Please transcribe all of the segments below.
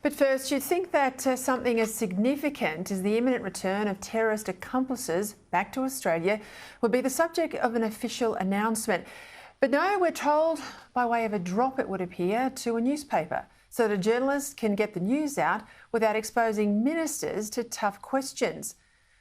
But first, you'd think that something as significant as the imminent return of terrorist accomplices back to Australia would be the subject of an official announcement. But no, we're told by way of a drop, it would appear, to a newspaper, so that a journalist can get the news out without exposing ministers to tough questions.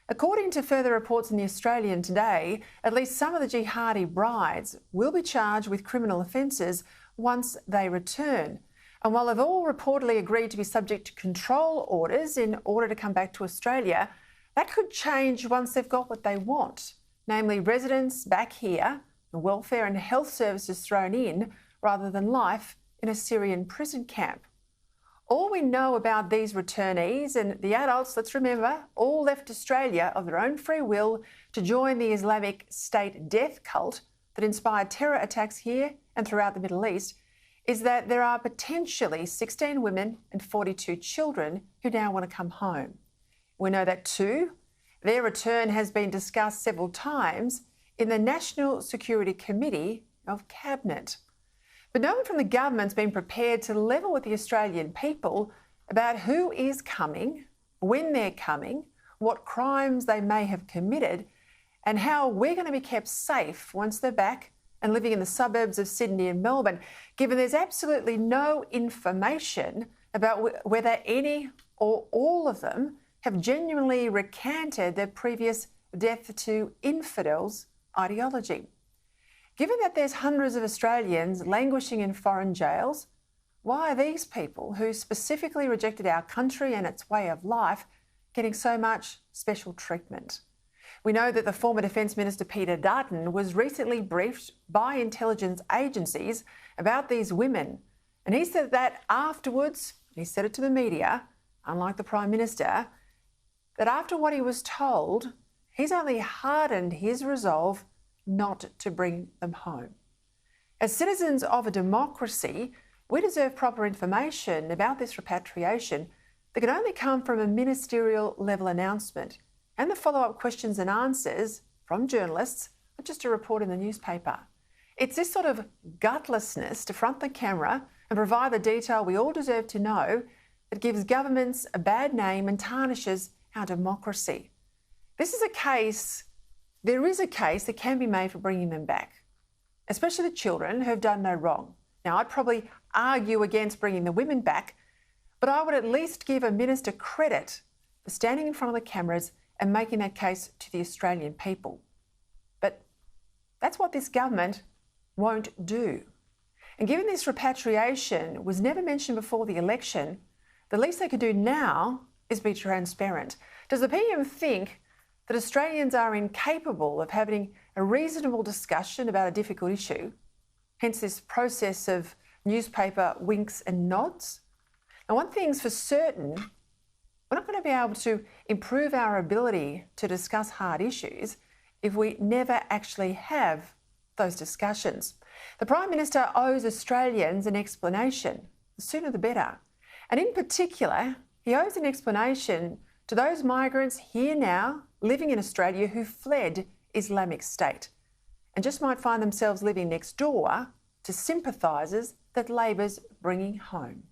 According to further reports in The Australian today, at least some of the jihadi brides will be charged with criminal offences once they return. And while they've all reportedly agreed to be subject to control orders in order to come back to Australia, that could change once they've got what they want, namely residence back here, and welfare and health services thrown in, rather than life in a Syrian prison camp. All we know about these returnees and the adults, let's remember, all left Australia of their own free will to join the Islamic State death cult that inspired terror attacks here and throughout the Middle East, is that there are potentially 16 women and 42 children who now want to come home. We know that too. Their return has been discussed several times in the National Security Committee of Cabinet. But no one from the government's been prepared to level with the Australian people about who is coming, when they're coming, what crimes they may have committed, and how we're going to be kept safe once they're back and living in the suburbs of Sydney and Melbourne, given there's absolutely no information about whether any or all of them have genuinely recanted their previous death to infidels ideology. Given that there's hundreds of Australians languishing in foreign jails, why are these people who specifically rejected our country and its way of life getting so much special treatment? We know that the former Defence Minister Peta Credlin was recently briefed by intelligence agencies about these women, and he said that afterwards, he said it to the media, unlike the Prime Minister, that after what he was told, he's only hardened his resolve not to bring them home. As citizens of a democracy, we deserve proper information about this repatriation that can only come from a ministerial level announcement and the follow-up questions and answers from journalists, not just a report in the newspaper. It's this sort of gutlessness to front the camera and provide the detail we all deserve to know that gives governments a bad name and tarnishes our democracy. There is a case that can be made for bringing them back, especially the children who have done no wrong. Now, I'd probably argue against bringing the women back, but I would at least give a minister credit for standing in front of the cameras and making that case to the Australian people. But that's what this government won't do. And given this repatriation was never mentioned before the election, the least they could do now is be transparent. Does the PM think that Australians are incapable of having a reasonable discussion about a difficult issue, hence this process of newspaper winks and nods? Now, one thing's for certain, we're not going to be able to improve our ability to discuss hard issues if we never actually have those discussions. The Prime Minister owes Australians an explanation, the sooner the better. And in particular, he owes an explanation to those migrants here now living in Australia who fled Islamic State and just might find themselves living next door to sympathisers that Labor's bringing home.